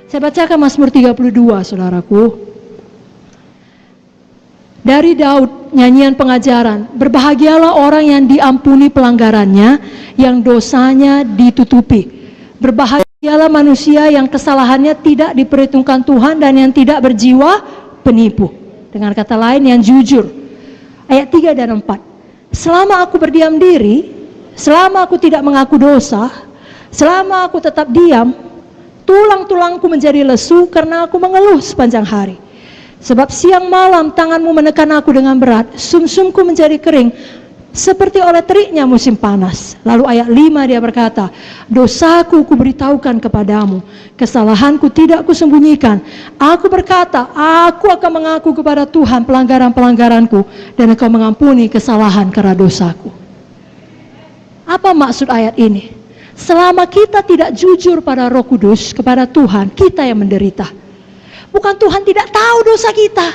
Saya bacakan Mazmur 32, saudaraku. Dari Daud, nyanyian pengajaran. Berbahagialah orang yang diampuni pelanggarannya, yang dosanya ditutupi. Berbahagialah manusia yang kesalahannya tidak diperhitungkan Tuhan dan yang tidak berjiwa penipu. Dengan kata lain, yang jujur. Ayat 3 dan 4. Selama aku berdiam diri, selama aku tidak mengaku dosa, selama aku tetap diam, tulang-tulangku menjadi lesu karena aku mengeluh sepanjang hari. Sebab siang malam tanganmu menekan aku dengan berat, sumsumku menjadi kering seperti oleh teriknya musim panas. Lalu ayat 5 dia berkata, dosaku kuberitahukan kepadamu, kesalahanku tidak kusembunyikan. Aku berkata, aku akan mengaku kepada Tuhan pelanggaran-pelanggaranku, dan Engkau mengampuni kesalahan karena dosaku. Apa maksud ayat ini? Selama kita tidak jujur pada Roh Kudus, kepada Tuhan, kita yang menderita. Bukan Tuhan tidak tahu dosa kita.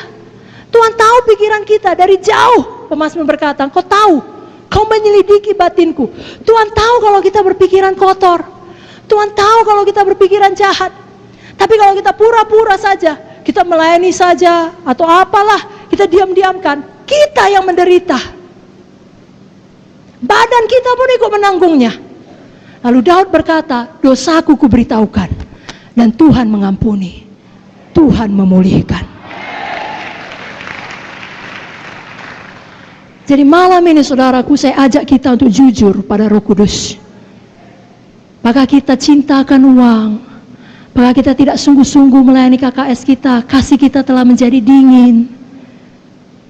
Tuhan tahu pikiran kita dari jauh. Pemazmur berkata, Kau tahu, Kau menyelidiki batinku. Tuhan tahu kalau kita berpikiran kotor. Tuhan tahu kalau kita berpikiran jahat. Tapi kalau kita pura-pura saja, kita melayani saja, atau apalah, kita diam-diamkan, kita yang menderita. Badan kita pun ikut menanggungnya. Lalu Daud berkata, dosaku kuberitahukan, dan Tuhan mengampuni. Tuhan memulihkan. Jadi malam ini saudaraku, saya ajak kita untuk jujur pada Roh Kudus. Apakah kita cintakan uang? Apakah kita tidak sungguh-sungguh melayani KKS kita? Kasih kita telah menjadi dingin.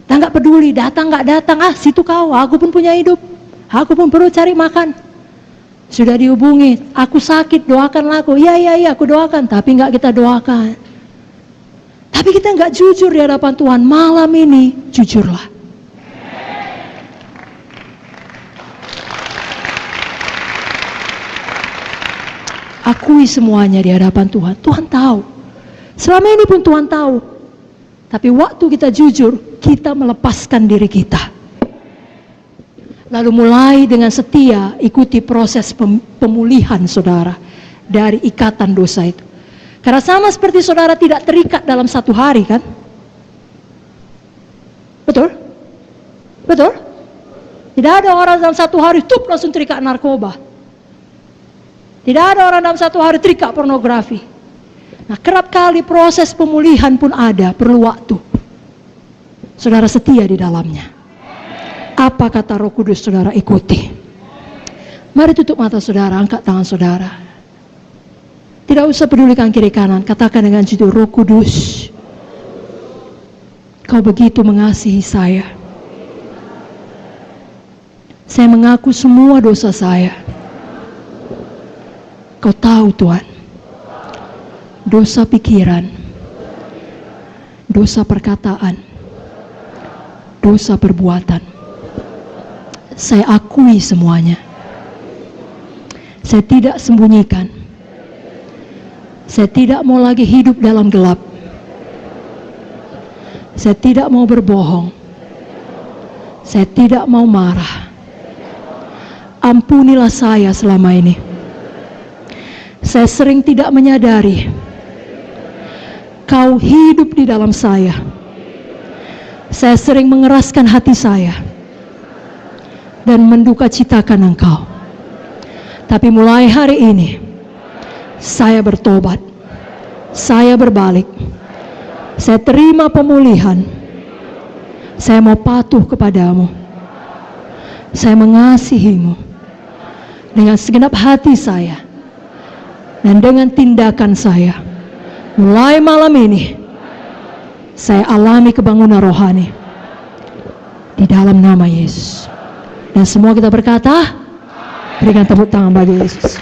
Kita nggak peduli, datang nggak datang, situ kau, aku pun punya hidup. Aku pun perlu cari makan. Sudah dihubungi, aku sakit, doakanlah aku. Iya, aku doakan, tapi nggak kita doakan. Tapi kita nggak jujur di hadapan Tuhan. Malam ini, jujurlah. Akui semuanya di hadapan Tuhan. Tuhan tahu. Selama ini pun Tuhan tahu. Tapi waktu kita jujur, kita melepaskan diri kita. Lalu mulai dengan setia ikuti proses pemulihan saudara dari ikatan dosa itu. Karena sama seperti saudara tidak terikat dalam satu hari, kan? Betul? Betul? Tidak ada orang dalam satu hari langsung terikat narkoba. Tidak ada orang dalam satu hari terikat pornografi. Nah, kerap kali proses pemulihan pun ada, perlu waktu. Saudara setia di dalamnya. Apa kata Roh Kudus, saudara ikuti. Mari tutup mata saudara, angkat tangan saudara. Tidak usah pedulikan kiri kanan, katakan dengan jujur, Roh Kudus, Kau begitu mengasihi saya. Saya mengaku semua dosa saya. Kau tahu Tuhan, dosa pikiran, dosa perkataan, dosa perbuatan. Saya akui semuanya. Saya tidak sembunyikan. Saya tidak mau lagi hidup dalam gelap. Saya tidak mau berbohong. Saya tidak mau marah. Ampunilah saya selama ini. Saya sering tidak menyadari Kau hidup di dalam saya. Saya sering mengeraskan hati saya dan mendukacitakan Engkau. Tapi mulai hari ini saya bertobat, saya berbalik, saya terima pemulihan, saya mau patuh kepadamu, saya mengasihimu dengan segenap hati saya dan dengan tindakan saya. Mulai malam ini, saya alami kebangunan rohani di dalam nama Yesus. Dan semua kita berkata, berikan tepuk tangan bagi Yesus.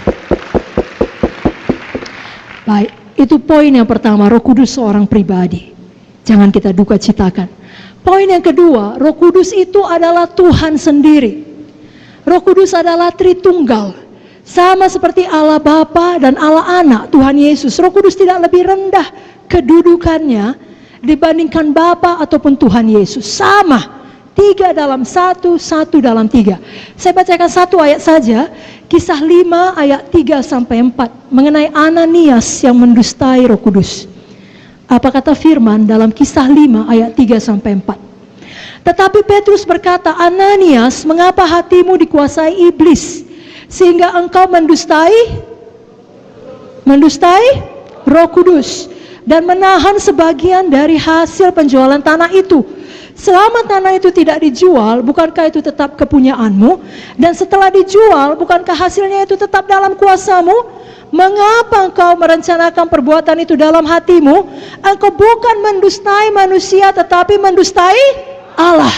Baik, itu poin yang pertama, Roh Kudus seorang pribadi. Jangan kita duka citakan. Poin yang kedua, Roh Kudus itu adalah Tuhan sendiri. Roh Kudus adalah Tritunggal. Sama seperti Allah Bapa dan Allah Anak, Tuhan Yesus. Roh Kudus tidak lebih rendah kedudukannya dibandingkan Bapa ataupun Tuhan Yesus. Sama, 3 dalam 1, 1 dalam 3. Saya bacakan satu ayat saja, Kisah 5 ayat 3 sampai 4 mengenai Ananias yang mendustai Roh Kudus. Apa kata firman dalam Kisah 5 ayat 3 sampai 4? Tetapi Petrus berkata, Ananias, mengapa hatimu dikuasai iblis sehingga engkau mendustai Roh Kudus dan menahan sebagian dari hasil penjualan tanah itu? Selama tanah itu tidak dijual, bukankah itu tetap kepunyaanmu? Dan setelah dijual, bukankah hasilnya itu tetap dalam kuasamu? Mengapa engkau merencanakan perbuatan itu dalam hatimu? Engkau bukan mendustai manusia, tetapi mendustai Allah.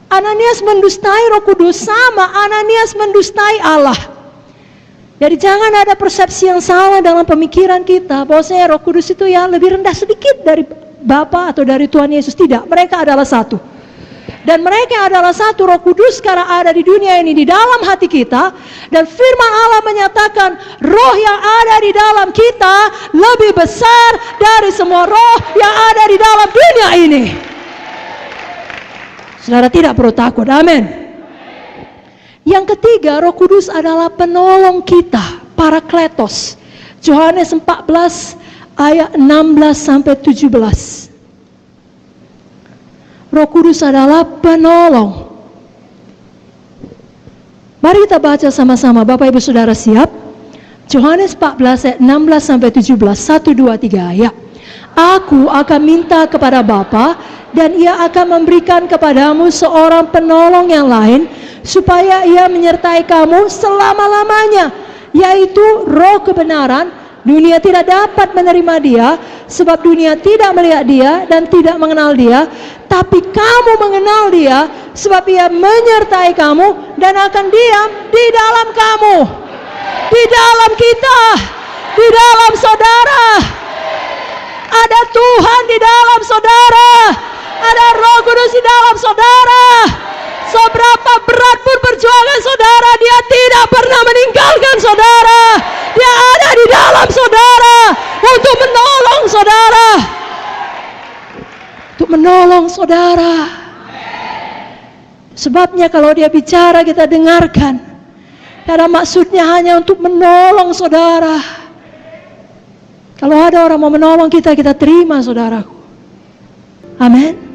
Ananias mendustai Roh Kudus sama Ananias mendustai Allah. Jadi jangan ada persepsi yang salah dalam pemikiran kita bahwasanya Roh Kudus itu ya lebih rendah sedikit dari Bapa atau dari Tuhan Yesus. Tidak, mereka adalah satu. Dan mereka adalah satu. Roh Kudus sekarang ada di dunia ini, di dalam hati kita. Dan firman Allah menyatakan roh yang ada di dalam kita lebih besar dari semua roh yang ada di dalam dunia ini. Saudara tidak perlu takut, amin. Yang ketiga, Roh Kudus adalah penolong kita, Parakletos. Yohanes 14 ayat 16 sampai 17. Roh Kudus adalah penolong. Mari kita baca sama-sama, Bapak Ibu Saudara siap? Yohanes 14 ayat 16 sampai 17. 1, 2, 3 ayat. Aku akan minta kepada Bapa dan Ia akan memberikan kepadamu seorang penolong yang lain supaya Ia menyertai kamu selama-lamanya, yaitu Roh kebenaran. Dunia tidak dapat menerima Dia sebab dunia tidak melihat Dia dan tidak mengenal Dia, tapi kamu mengenal Dia sebab Ia menyertai kamu dan akan diam di dalam kamu, di dalam kita, di dalam saudara. Ada Tuhan di dalam saudara, ada Roh Kudus di dalam saudara. Seberapa berat pun perjuangan saudara, Dia tidak pernah meninggalkan saudara. Dia ada di dalam saudara untuk menolong saudara. Untuk menolong saudara. Sebabnya kalau Dia bicara kita dengarkan. Karena maksudnya hanya untuk menolong saudara. Kalau ada orang mau menolong kita, kita terima saudaraku. Amin.